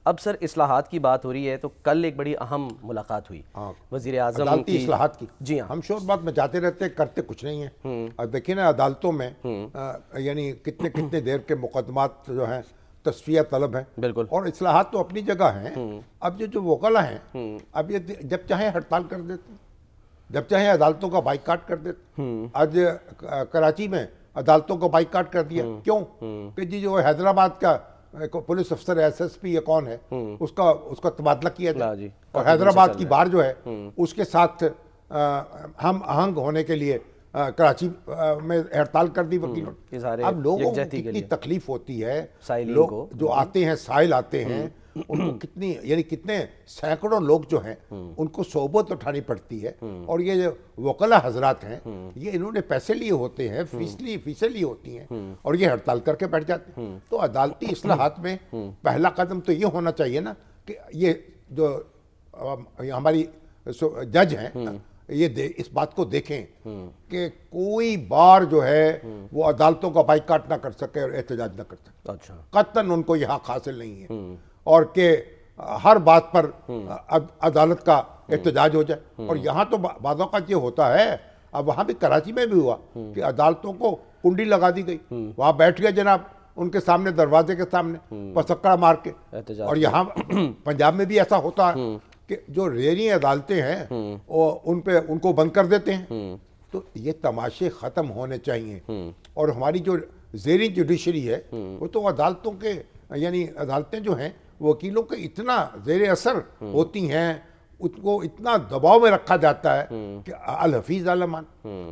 अब सर इस्लाहात की बात हो रही है, तो कल एक बड़ी अहम मुलाकात हुई वज़ीर आज़म अदालती की। इस्लाहात की। जी हाँ, हम शोरबात में जाते रहते, करते कुछ नहीं है। और देखिए ना अदालतों में यानी कितने कितने देर के मुकदमात जो हैं तस्फिया तलब हैं। बिल्कुल। और इस्लाहात तो अपनी जगह हैं। अब ये जो वकला हैं, अब ये जब चाहे हड़ताल कर देते हैं, जब चाहे अदालतों का बाइकाट कर देते। आज कराची में अदालतों को बाइकाट कर दिया। क्यों? कि जी जो हैदराबाद का पुलिस अफसर एसएसपी या कौन है, उसका तबादला किया जाए। और हैदराबाद की बार जो है उसके साथ हम आहंग होने के लिए कराची में हड़ताल कर दी वकीलों। अब लोगों को कितनी तकलीफ होती है, लोग जो आते हैं, साइल आते हैं, उनको कितनी यानी कितने सैकड़ों लोग जो हैं उनको सोबत उठानी पड़ती है। और ये जो वकला हजरात हैं, ये इन्होंने पैसे लिए होते हैं, फीसें ली होती हैं, और ये हड़ताल करके बैठ जाते हैं। तो अदालती इस्लाहात में पहला कदम तो ये होना चाहिए ना कि ये जो हमारी जज हैं ये इस बात को देखें कि कोई बार जो है वो अदालतों का बाइकाट ना कर सके और एहतजाज ना कर सके। अच्छा, कतन उनको यह हक हासिल नहीं है और कि हर बात पर अदालत का एहतजाज हो जाए। और यहाँ तो बातों का ये होता है, अब वहाँ भी कराची में भी हुआ कि अदालतों को कुंडी लगा दी गई, वहाँ बैठ गए जनाब उनके सामने, दरवाजे के सामने पसक्कड़ा मार के। और यहाँ पंजाब में भी ऐसा होता है कि जो रेरी अदालतें हैं उनको बंद कर देते हैं। तो ये तमाशे ख़त्म होने चाहिए। और हमारी जो ज़ेरी जुडिशरी है वो तो अदालतों के यानी अदालतें जो हैं वकीलों के इतना ज़ेर असर होती हैं, उनको इतना दबाव में रखा जाता है कि अल हफीज़ आलमान।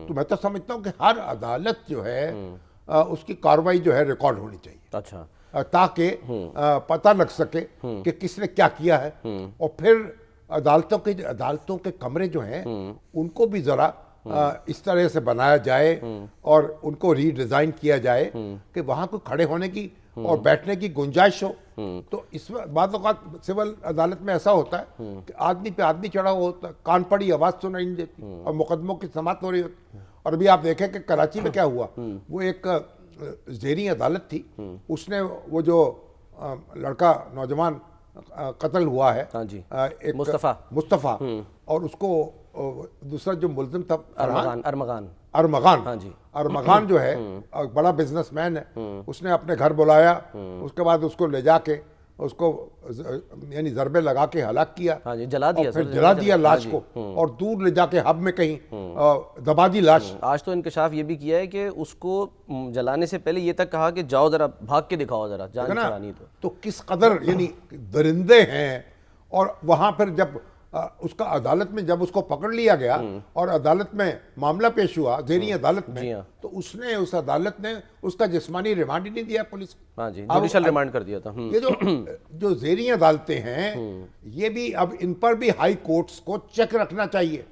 तो मैं तो समझता हूँ कि हर अदालत जो है उसकी कार्रवाई जो है रिकॉर्ड होनी चाहिए। अच्छा, ताकि पता लग सके कि किसने क्या किया है। और फिर अदालतों के कमरे जो हैं उनको भी ज़रा इस तरह से बनाया जाए और उनको रीडिज़ाइन किया जाए कि वहाँ को खड़े होने की और बैठने की गुंजाइश हो। तो इसमें बाद सिविल अदालत में ऐसा होता है कि आदमी पे आदमी चढ़ा हुआ होता है, कान पड़ी आवाज़ सुनाई नहीं देती और मुकदमों की समाप्त हो रही होती। और अभी आप देखें कि कराची में क्या हुआ, वो एक ज़ेरी अदालत थी, उसने वो जो लड़का नौजवान कत्ल हुआ है, हाँ जी, एक मुस्तफ़ा और उसको दूसरा जो मुल्ज़िम था अरमगान। हाँ जी, अरमगान जो है बड़ा बिजनेसमैन है, उसने अपने घर बुलाया, उसके बाद उसको ले जाके उसको यानी ज़रबे लगा के हलाक किया। हाँ जी, जला दिया, फिर जला दिया लाश को और दूर ले जाके हब में कहीं दबा दी लाश। आज तो इंकशाफ ये भी किया है कि उसको जलाने से पहले ये तक कहा कि जाओ जरा भाग के दिखाओ, जरा जान चलानी। तो किस कदर यानी दरिंदे हैं। और वहाँ फिर जब उसका अदालत में जब उसको पकड़ लिया गया और अदालत में मामला पेश हुआ ज़ेरी अदालत में, तो उसने उस अदालत ने उसका जिस्मानी रिमांड ही नहीं दिया पुलिस को। हाँ जी, जुडिशल रिमांड कर दिया था। ये जो ज़ेरी अदालतें हैं ये भी अब इन पर भी हाई कोर्ट्स को चेक रखना चाहिए,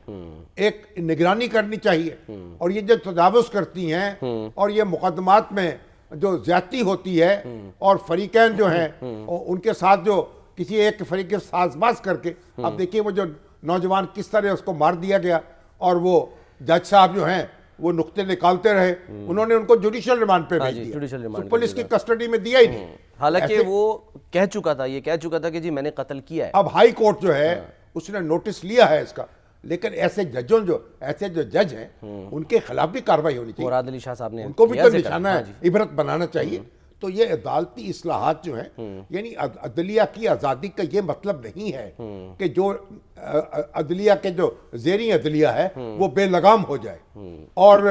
एक निगरानी करनी चाहिए। और ये जो तजावुज़ करती हैं और ये मुकदमात में जो ज्यादती होती है और फरीकैन जो हैं उनके साथ जो किसी एक फरीक के साजबाज करके, अब देखिए वो जो नौजवान किस तरह उसको मार दिया गया और वो जज साहब जो हैं वो नुक्ते निकालते रहे, उन्होंने उनको जुडिशल रिमांड पे भेज दिया, तो पुलिस की कस्टडी में दिया ही नहीं। हालांकि वो कह चुका था कि जी मैंने कत्ल किया है। अब हाई कोर्ट जो है उसने नोटिस लिया है इसका, लेकिन ऐसे जो जज हैं उनके खिलाफ भी कार्रवाई होनी चाहिए। मुराद अली शाह साहब ने उनको भी तो निशाना इबरत बनाना चाहिए। तो ये अदालती इस्लाहात जो हैं यानी अदलिया की आज़ादी का ये मतलब नहीं है कि जो अदलिया के जो ज़ेरी अदलिया है वो बेलगाम हो जाए और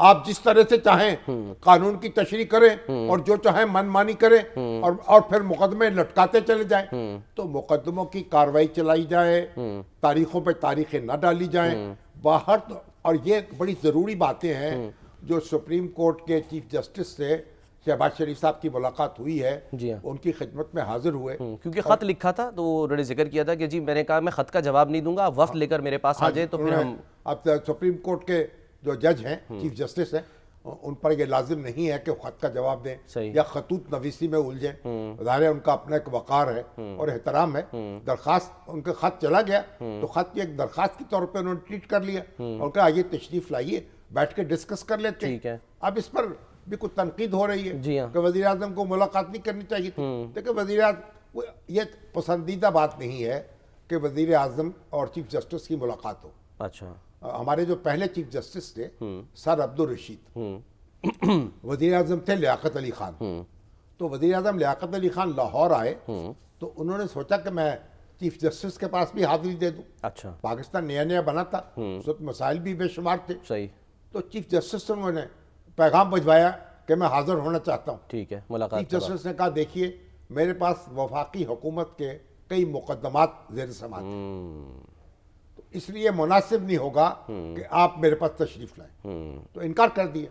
आप जिस तरह से चाहें कानून की तशरीह करें और जो चाहें मनमानी करें और फिर मुकदमे लटकाते चले जाएं। तो मुकदमों की कार्रवाई चलाई जाए, तारीखों पर तारीखें न डाली जाएं बाहर। तो और ये बड़ी ज़रूरी बातें हैं जो सुप्रीम कोर्ट के चीफ जस्टिस से शहबाज शरीफ साहब की मुलाकात हुई है, उनकी खिदमत में हाजिर हुए क्योंकि ख़त लिखा था तो उन्होंने जिक्र किया था कि जी मैंने कहा मैं ख़त का जवाब नहीं दूंगा, आप वक्त लेकर मेरे पास आ जाए तो फिर हम। अब सुप्रीम कोर्ट के जो जज हैं, चीफ जस्टिस हैं, उन पर यह लाजिम नहीं है कि ख़त का जवाब दें या खतूत नवीसी में उलझें। ज़ाहिर है उनका अपना एक वक़ार है और एहतराम है। दरख्वास्त उनका ख़त चला गया तो ख़त की एक दरख्वास्त के तौर पर उन्होंने ट्रीट कर लिया और कहा आइए तशरीफ़ लाइए, बैठ के डिस्कस कर लेते हैं। अब इस पर भी कुछ तनकीद हो रही है कि वज़ीर आज़म को मुलाकात नहीं करनी चाहिए थी। देखिए ये पसंदीदा बात नहीं है कि वजीर आजम और चीफ जस्टिस की मुलाकात हो। अच्छा। हमारे जो पहले चीफ जस्टिस थे सर अब्दुल रशीद, वजीर आजम थे लियाकत अली खान। तो वजीर आजम लियाकत अली खान लाहौर आए तो उन्होंने सोचा कि मैं चीफ जस्टिस के पास भी हाजिरी दे दूं। अच्छा। पाकिस्तान नया नया बना था, उस वक्त मसाइल भी बेशुमार थे। सही। तो चीफ जस्टिस से उन्होंने पैगाम भिजवाया कि मैं हाजिर होना चाहता हूँ। ठीक है, मुलाकात चीफ जस्टिस ने कहा देखिए मेरे पास वफाकी हुकूमत के कई मुकदमात जेर समात हैं, तो इसलिए मुनासिब नहीं होगा कि आप मेरे पास तशरीफ लाएं। तो इनकार कर दिया।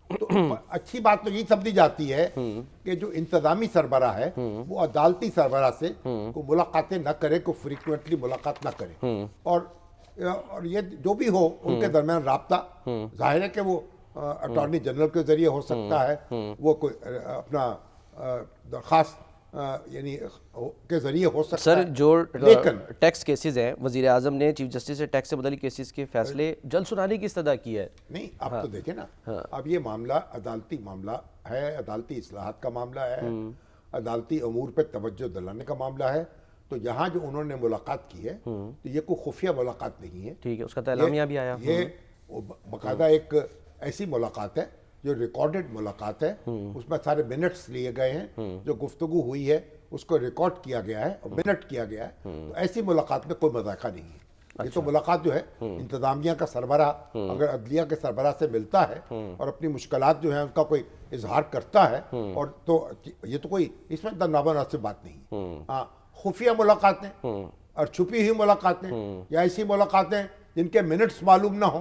तो अच्छी बात तो ये समझी जाती है कि जो इंतजामी सरबराह है वो अदालती सरबराह से को मुलाकातें न करे, को फ्रीक्वेंटली मुलाकात न करे, और ये जो भी हो उनके दरमियान राब्ता जाहिर है कि वो अटॉर्नी जनरल के जरिए हो सकता है, वो कोई अपना दरखास्त यानी के जरिए हो सकता सर है। जो लेकिन टैक्स केसेस हैं, वजीर आजम ने चीफ जस्टिस से टैक्स से मुताल्लिक केसेस के फैसले जल्द सुनाने की इस्तदा की है। नहीं, आप तो देखें ना, अब ये मामला अदालती मामला है, अदालती इस्लाहात का मामला है, अदालती अमूर पे तवज्जो दिलाने का मामला है। तो यहाँ जो उन्होंने मुलाकात की है तो ये कोई खुफिया मुलाकात नहीं है। ठीक है, उसका तैलामिया भी आया। ये बाकायदा एक ऐसी मुलाकात है जो रिकॉर्डेड मुलाकात है, उसमें सारे मिनट्स लिए गए हैं, जो गुफ्तगू हुई है उसको रिकॉर्ड किया गया है और मिनट किया गया है। तो ऐसी मुलाकात में कोई मजाका नहीं है। ये तो मुलाकात जो है इंतजामिया का सरबराह अगर अदलिया के सरबराह से मिलता है और अपनी मुश्किलात जो है उनका कोई इजहार करता है, और तो ये तो कोई इसमें नामुनासिब बात नहीं। हाँ, खुफिया मुलाकातें और छुपी हुई मुलाकातें या ऐसी मुलाकातें जिनके मिनट्स मालूम ना हो,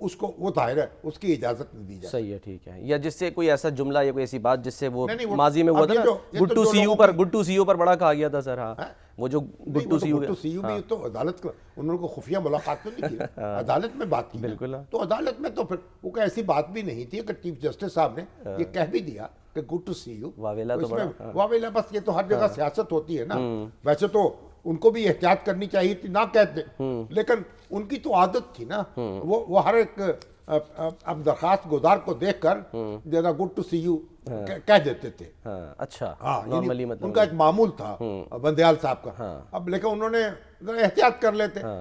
उसको वो जाहिर है उसकी इजाजत नहीं दी जाए। सही है, ठीक है। या जिससे कोई ऐसा जुमला या कोई ऐसी बात जिससे वो नहीं, माजी में हुआ था ना, गुड्डू सीयू पर बड़ा कहा गया था सर। हाँ, वो जो गुड्डू सीयू भी तो अदालत को उन्होंने को खुफिया मुलाकात तो नहीं की, अदालत में बात की। बिल्कुल। तो अदालत में तो फिर वो कोई ऐसी बात भी नहीं थी। अगर चीफ जस्टिस साहब ने ये कह भी दिया कि गुड टू सी यू, वावेला तो बड़ा वावेला, बस ये तो हर जगह सियासत होती है ना। वैसे तो उनको भी एहतियात करनी चाहिए थी, ना कहते, लेकिन उनकी तो आदत थी ना, वो हर एक अब दरखास्त गुजार को देखकर जरा गुड टू सी यू कह देते थे। अच्छा, हाँ, नॉर्मली मतलब उनका एक मामूल था बंदयाल साहब का। अब लेकिन उन्होंने एहतियात कर लेते।